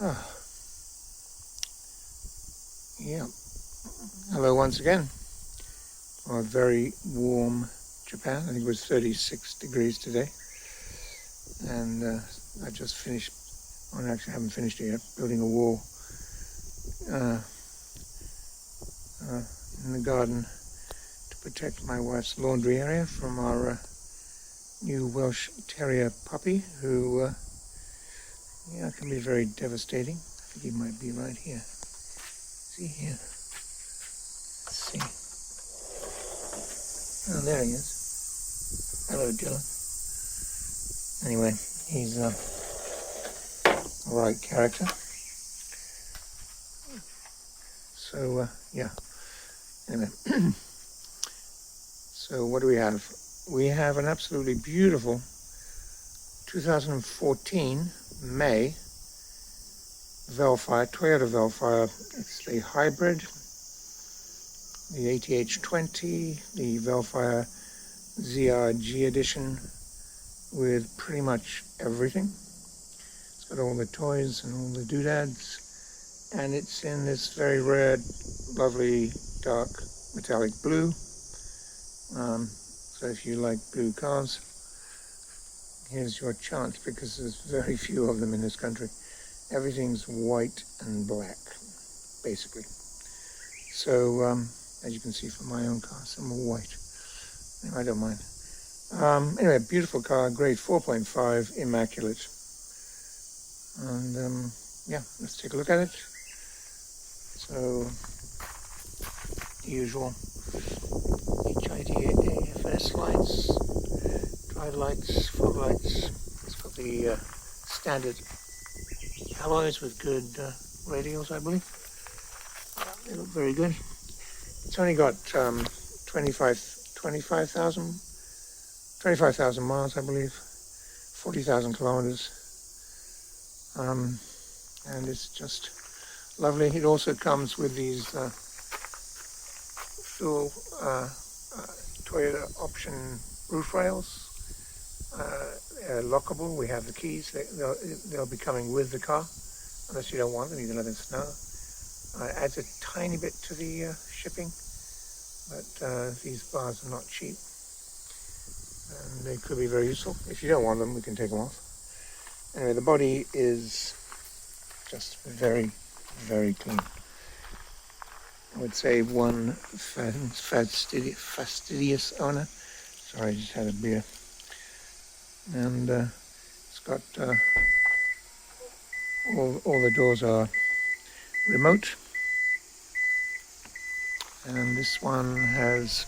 Ah, yeah. Hello once again. A very warm Japan. I think it was 36 degrees today. And I just finished, well, actually I haven't finished it yet, building a wall in the garden to protect my wife's laundry area from our new Welsh Terrier puppy who can be very devastating. I think he might be right here. See here. Let's see. Oh, there he is. Hello, Dylan. Anyway, he's a right character. So, yeah. Anyway. So, what do we have? We have an absolutely beautiful 2014 May Vellfire, Toyota-Vellfire. It's the hybrid, the ATH20, the Vellfire ZRG edition with pretty much everything. It's got all the toys and all the doodads, and it's in this very rare, lovely, dark metallic blue. So if you like blue cars, here's your chance, because there's very few of them in this country. Everything's white and black, basically. So, as you can see from my own car, some are white. I don't mind. Anyway, beautiful car, grade 4.5, immaculate. And, yeah, let's take a look at it. So, the usual HID AFS lights, drive lights, fog lights. It's got the standard alloys with good radials, I believe. They look very good. It's only got 25,000 miles, I believe, 40,000 kilometers, and it's just lovely. It also comes with these full Toyota option roof rails. They're lockable. We have the keys. They'll be coming with the car, unless you don't want them. You can let them snow. Adds a tiny bit to the shipping, but these bars are not cheap, and they could be very useful. If you don't want them, we can take them off. Anyway, the body is just very, very clean. I would say one fastidious owner. Sorry, I just had a beer. And it's got all the doors are remote, and this one has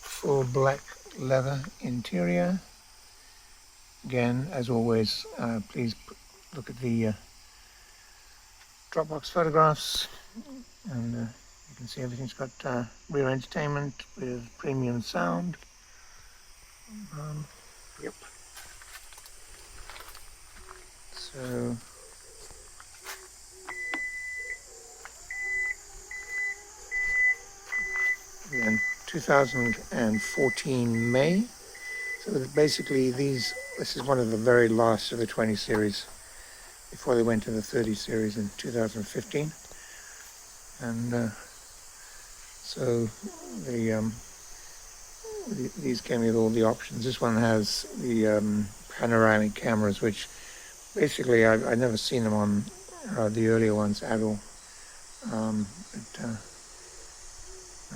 full black leather interior. Again, as always, please look at the Dropbox photographs, and you can see everything's got rear entertainment with premium sound. Yep. So in 2014 May. So basically this is one of the very last of the 20 series before they went to the 30 series in 2015. And so these came with all the options. This one has the panoramic cameras, which basically I've never seen them on the earlier ones at all.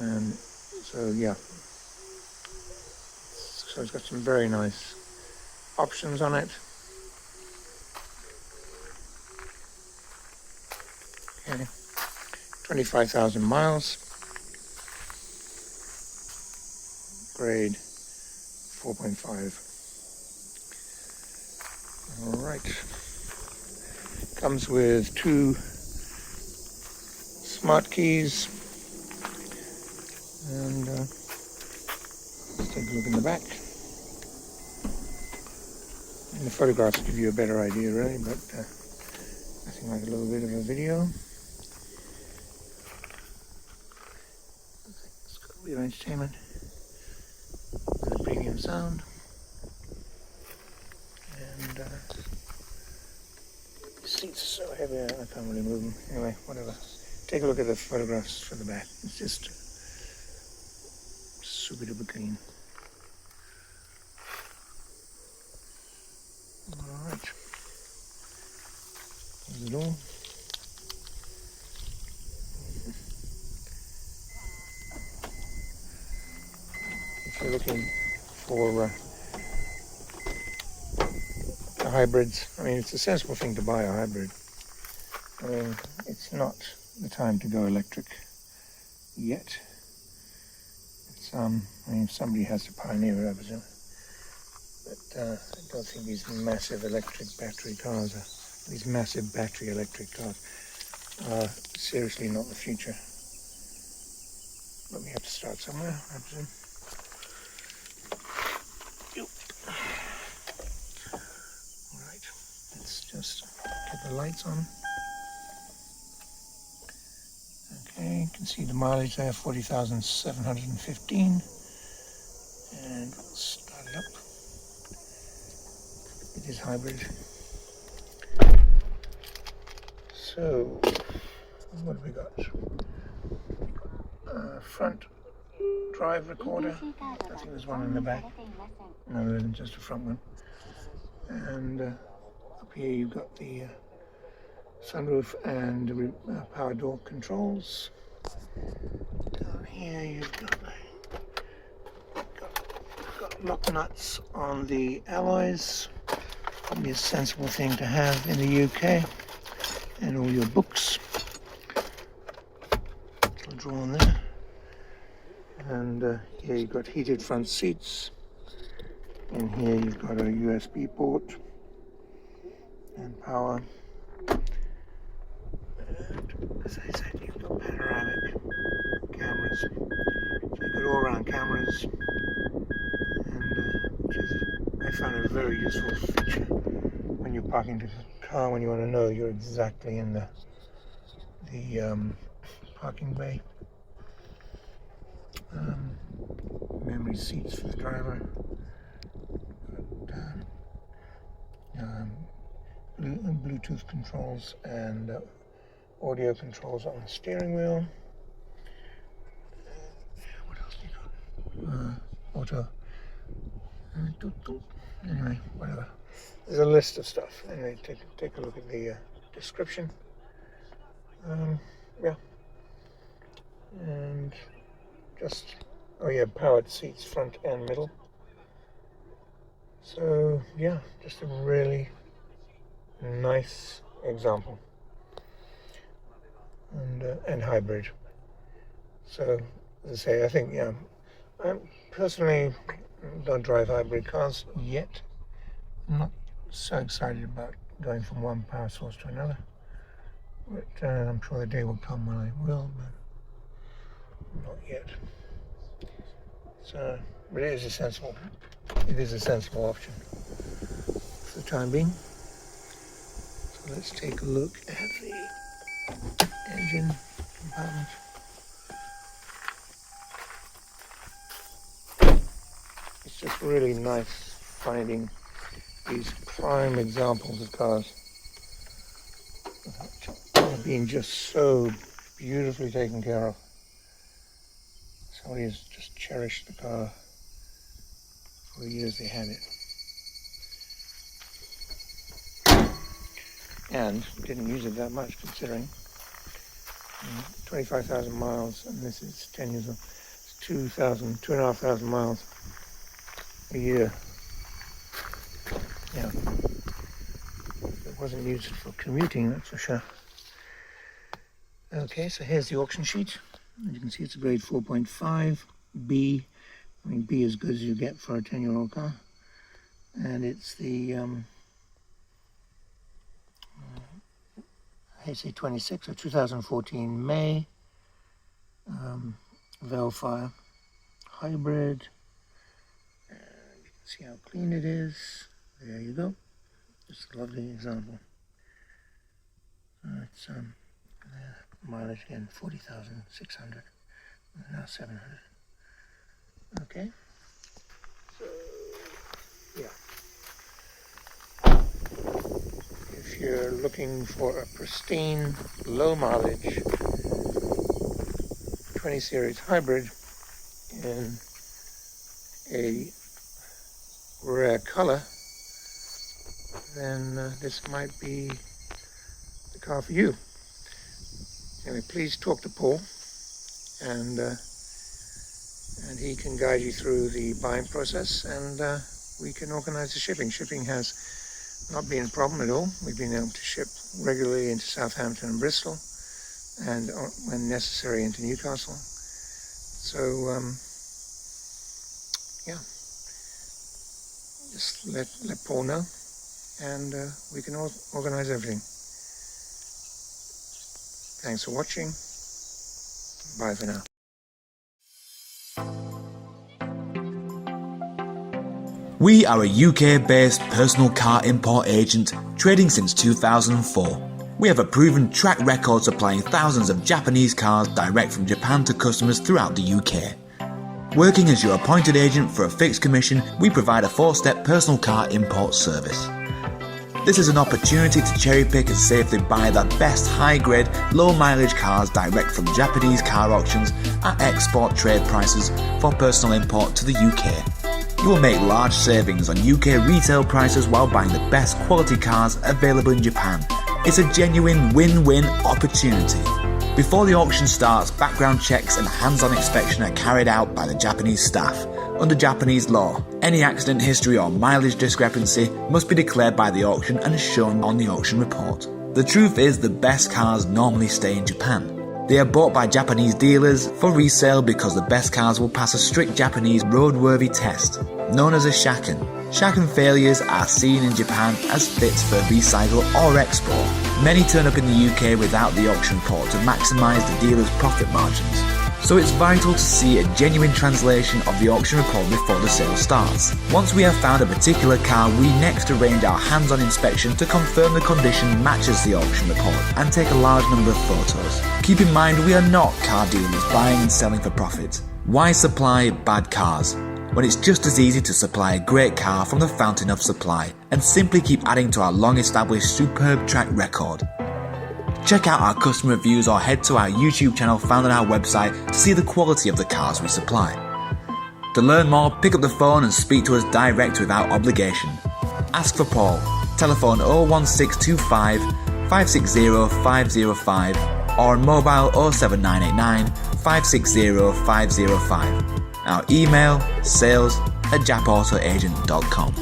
And so yeah, so it's got some very nice options on it. Okay, 25,000 miles, grade 4.5. All right, comes with 2 smart keys, and let's take a look in the back. And the photographs give you a better idea, really, but nothing like a little bit of a video. It's got rear entertainment with a premium sound, and seats are so heavy, I can't really move them. Anyway, whatever. Take a look at the photographs from the back. It's just super duper clean. Alright. There's the door. If you're looking for hybrids, I mean, it's a sensible thing to buy a hybrid. I mean, it's not the time to go electric yet. It's, I mean, if somebody has to pioneer it, I presume. But I don't think these massive electric battery cars these massive battery electric cars are seriously not the future. But we have to start somewhere, I presume. Alright, let's just get the lights on. Okay, you can see the mileage there, 40,715. And we'll start it up. It is hybrid. So, what have we got? Front drive recorder. I think there's one in the back. No, there isn't, just a front one. And up here you've got the sunroof and power door controls. Down here you've got lock nuts on the alloys. Probably a sensible thing to have in the UK. And all your books. Little drawer on there. And here you've got heated front seats. In here you've got a USB port and power. And as I said, you've got panoramic cameras. So you've got all-round cameras. And which is, I found a very useful feature when you're parking the car, when you want to know you're exactly in the parking bay. Memory seats for the driver. Bluetooth controls and audio controls on the steering wheel. What else do you got? Auto. Anyway, whatever. There's a list of stuff. Anyway, take a look at the description. Yeah. And just, oh yeah, powered seats front and middle. So yeah, just a really nice example. And hybrid. So as I say, I think, yeah, I personally don't drive hybrid cars yet. I'm not so excited about going from one power source to another, but I'm sure the day will come when I will, but not yet. So, but it is a sensible option for the time being. So let's take a look at the engine compartment. It's just really nice finding these prime examples of cars being just so beautifully taken care of. Somebody has just cherished the car for the years they had it. And didn't use it that much, considering 25,000 miles, and this is 10 years old. It's 2,500 miles a year. Yeah, it wasn't used for commuting, that's for sure. Okay, so here's the auction sheet. As you can see, it's a grade 4.5 B. I mean, B is good as you get for a 10-year-old car. And it's the HC26, a 2014 May Vellfire hybrid. And you can see how clean it is. There you go. Just a lovely example. It's mileage again, 40,600. Now 700. Okay. So yeah. If if you're looking for a pristine, low mileage 20 series hybrid in a rare color, then this might be the car for you. Anyway, please talk to Paul, and he can guide you through the buying process, and we can organize the shipping. Shipping has not been a problem at all. We've been able to ship regularly into Southampton and Bristol, and when necessary into Newcastle. So yeah, just let Paul know, and we can organize everything. Thanks for watching. Bye for now. We are a UK-based personal car import agent trading since 2004. We have a proven track record supplying thousands of Japanese cars direct from Japan to customers throughout the UK. Working as your appointed agent for a fixed commission, we provide a 4-step personal car import service. This is an opportunity to cherry pick and safely buy the best high-grade, low-mileage cars direct from Japanese car auctions at export trade prices for personal import to the UK. You will make large savings on UK retail prices while buying the best quality cars available in Japan. It's a genuine win-win opportunity. Before the auction starts, background checks and hands-on inspection are carried out by the Japanese staff. Under Japanese law, any accident history or mileage discrepancy must be declared by the auction and shown on the auction report. The truth is, the best cars normally stay in Japan. They are bought by Japanese dealers for resale because the best cars will pass a strict Japanese roadworthy test, known as a shaken. Shaken failures are seen in Japan as fits for recycle or export. Many turn up in the UK without the auction report to maximise the dealer's profit margins. So it's vital to see a genuine translation of the auction report before the sale starts. Once we have found a particular car, we next arrange our hands-on inspection to confirm the condition matches the auction report and take a large number of photos. Keep in mind, we are not car dealers buying and selling for profit. Why supply bad cars when it's just as easy to supply a great car from the fountain of supply and simply keep adding to our long-established superb track record? Check out our customer reviews or head to our YouTube channel found on our website to see the quality of the cars we supply. To learn more, pick up the phone and speak to us direct without obligation. Ask for Paul. Telephone 01625 560 505 or on mobile 07989 560 505. Our email sales@japautoagent.com.